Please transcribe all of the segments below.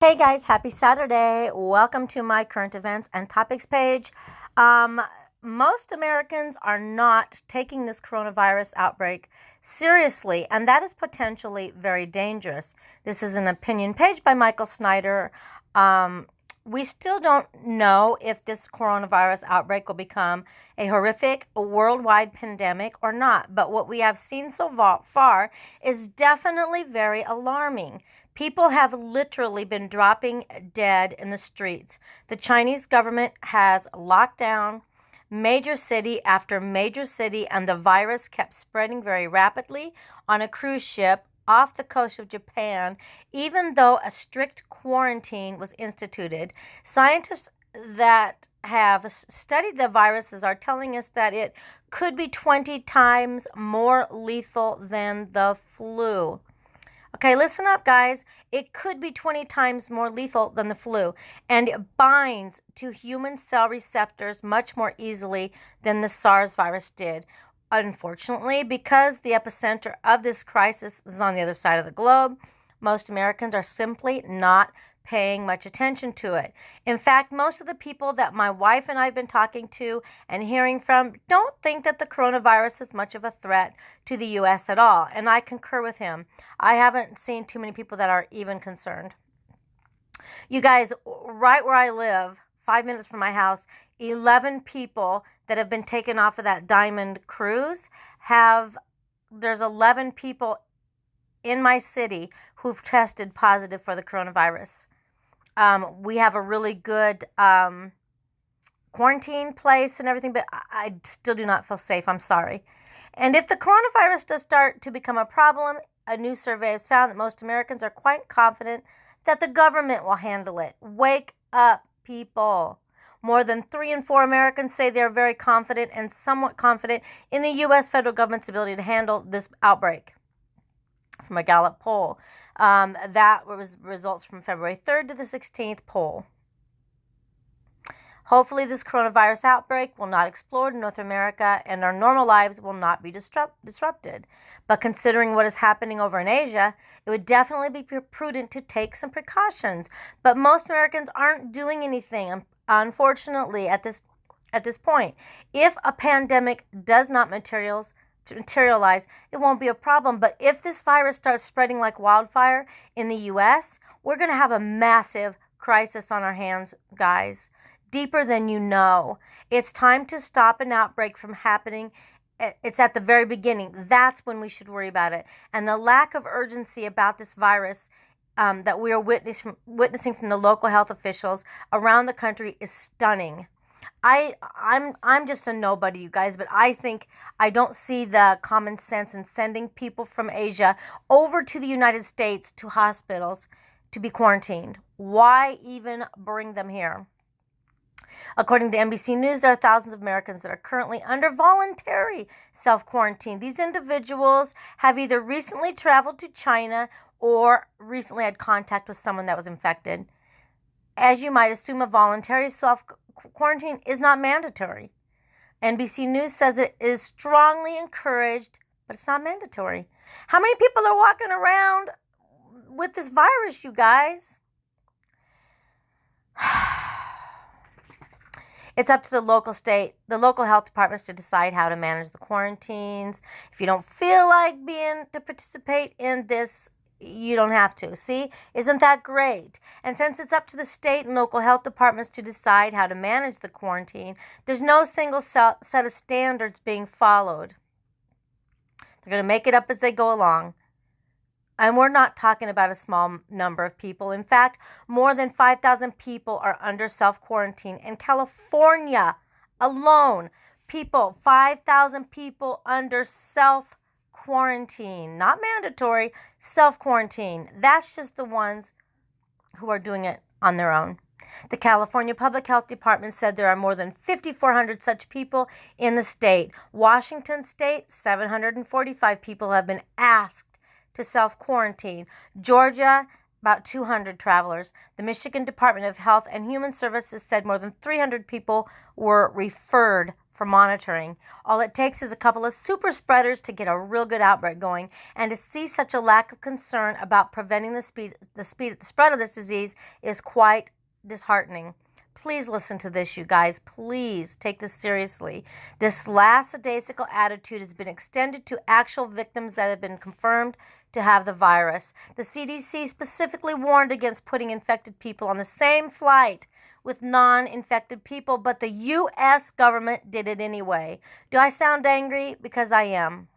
Hey guys, happy Saturday. Welcome to my current events and topics page. Most Americans are not taking this coronavirus outbreak seriously, and that is potentially very dangerous. This is an opinion page by Michael Snyder. We still don't know if this coronavirus outbreak will become a horrific worldwide pandemic or not, but what we have seen so far is definitely very alarming. People have literally been dropping dead in the streets. The Chinese government has locked down major city after major city, and the virus kept spreading very rapidly on a cruise ship off the coast of Japan, even though a strict quarantine was instituted. Scientists that have studied the viruses are telling us that it could be 20 times more lethal than the flu. Okay, listen up, guys. It could be 20 times more lethal than the flu, and it binds to human cell receptors much more easily than the SARS virus did. Unfortunately, because the epicenter of this crisis is on the other side of the globe, most Americans are simply not paying much attention to it. In fact, most of the people that my wife and I have been talking to and hearing from don't think that the coronavirus is much of a threat to the U.S. at all, and I concur with him. I haven't seen too many people that are even concerned. You guys, right where I live, 5 minutes from my house, 11 people that have been taken off of that Diamond cruise there's 11 people in my city who've tested positive for the coronavirus. We have a really good quarantine place and everything, but I still do not feel safe. I'm sorry. And if the coronavirus does start to become a problem, a new survey has found that most Americans are quite confident that the government will handle it. Wake up, people. More than 3 in 4 Americans say they're very confident and somewhat confident in the U.S. federal government's ability to handle this outbreak. From a Gallup poll. That was results from February 3rd to the 16th poll. Hopefully this coronavirus outbreak will not explode in North America and our normal lives will not be disrupted. But considering what is happening over in Asia, it would definitely be prudent to take some precautions. But most Americans aren't doing anything, unfortunately, at this point. If a pandemic does not materialize, it won't be a problem. But if this virus starts spreading like wildfire in the U.S., we're going to have a massive crisis on our hands, guys, deeper than you know. It's time to stop an outbreak from happening. It's at the very beginning. That's when we should worry about it. And the lack of urgency about this virus that we are witnessing from the local health officials around the country is stunning. I'm just a nobody, you guys, but I don't see the common sense in sending people from Asia over to the United States to hospitals to be quarantined. Why even bring them here? According to NBC News, there are thousands of Americans that are currently under voluntary self-quarantine. These individuals have either recently traveled to China or recently had contact with someone that was infected. As you might assume, a voluntary self-quarantine is not mandatory. NBC News says it is strongly encouraged, but it's not mandatory. How many people are walking around with this virus, you guys? It's up to the local health departments to decide how to manage the quarantines. If you don't feel like to participate in this, you don't have to. See, isn't that great? And since it's up to the state and local health departments to decide how to manage the quarantine, there's no single set of standards being followed. They're going to make it up as they go along. And we're not talking about a small number of people. In fact, more than 5,000 people are under self-quarantine. In California alone, 5,000 people under self-quarantine. Not mandatory, self-quarantine. That's just the ones who are doing it on their own. The California Public Health Department said there are more than 5,400 such people in the state. Washington State, 745 people have been asked to self-quarantine. Georgia, about 200 travelers. The Michigan Department of Health and Human Services said more than 300 people were referred for monitoring. All it takes is a couple of super spreaders to get a real good outbreak going, and to see such a lack of concern about preventing the spread of this disease is quite disheartening. Please listen to this, you guys. Please take this seriously. This lackadaisical attitude has been extended to actual victims that have been confirmed to have the virus. The CDC specifically warned against putting infected people on the same flight with non-infected people, but the U.S. government did it anyway. Do I sound angry? Because I am.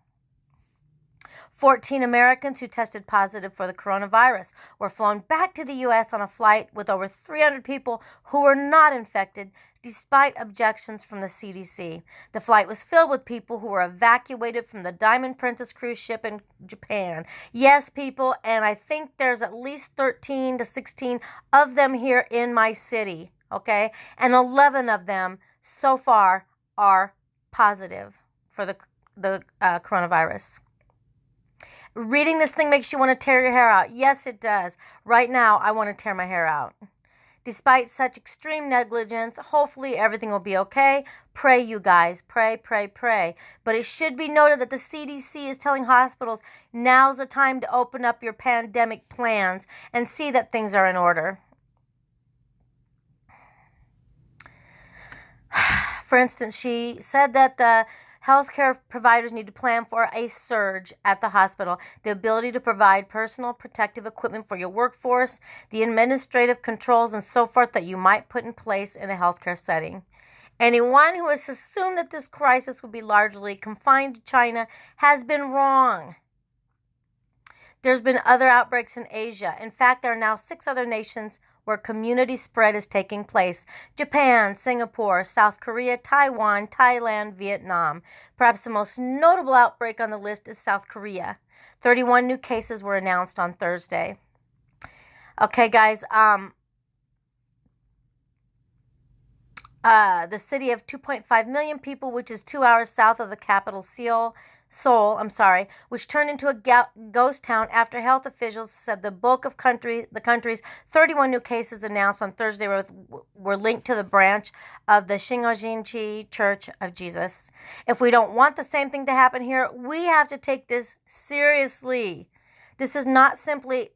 14 Americans who tested positive for the coronavirus were flown back to the U.S. on a flight with over 300 people who were not infected, despite objections from the CDC. The flight was filled with people who were evacuated from the Diamond Princess cruise ship in Japan. Yes, people, and I think there's at least 13 to 16 of them here in my city, okay? And 11 of them so far are positive for the coronavirus. Reading this thing makes you want to tear your hair out. Yes, it does. Right now, I want to tear my hair out. Despite such extreme negligence, hopefully everything will be okay. Pray, you guys. Pray, pray, pray. But it should be noted that the CDC is telling hospitals now's the time to open up your pandemic plans and see that things are in order. For instance, she said that the healthcare providers need to plan for a surge at the hospital, the ability to provide personal protective equipment for your workforce, the administrative controls and so forth that you might put in place in a healthcare setting. Anyone who has assumed that this crisis would be largely confined to China has been wrong. There's been other outbreaks in Asia. In fact, there are now 6 other nations where community spread is taking place: Japan, Singapore, South Korea, Taiwan, Thailand, Vietnam. Perhaps the most notable outbreak on the list is South Korea. 31 new cases were announced on Thursday. Okay, guys, the city of 2.5 million people, which is 2 hours south of the capital Seoul, which turned into a ghost town after health officials said the bulk of the country's 31 new cases announced on Thursday were linked to the branch of the Shingonji Church of Jesus. If we don't want the same thing to happen here, we have to take this seriously. This is not simply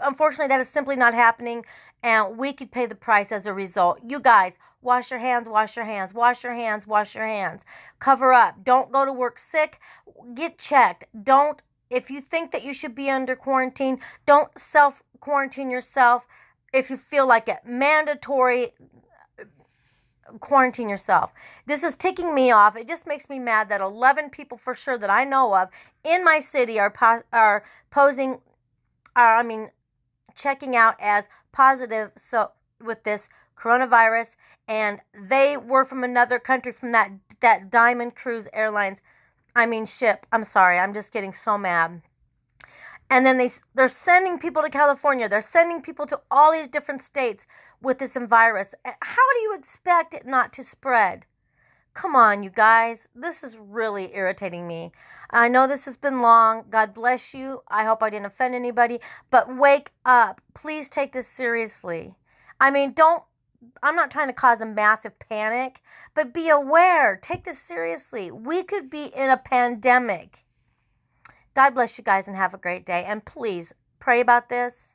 unfortunately, that is simply not happening, and we could pay the price as a result. You guys, wash your hands, wash your hands, wash your hands, wash your hands. Cover up. Don't go to work sick. Get checked. If you think that you should be under quarantine, don't self-quarantine yourself if you feel like it. Mandatory quarantine yourself. This is ticking me off. It just makes me mad that 11 people for sure that I know of in my city are checking out as positive with this coronavirus, and they were from another country, from that Diamond Cruise Airlines ship. I'm sorry, I'm just getting so mad. And then they're sending people to California. They're sending people to all these different states with this virus. How do you expect it not to spread? Come on, you guys. This is really irritating me. I know this has been long. God bless you. I hope I didn't offend anybody. But wake up. Please take this seriously. I'm not trying to cause a massive panic, but be aware. Take this seriously. We could be in a pandemic. God bless you guys and have a great day. And please pray about this.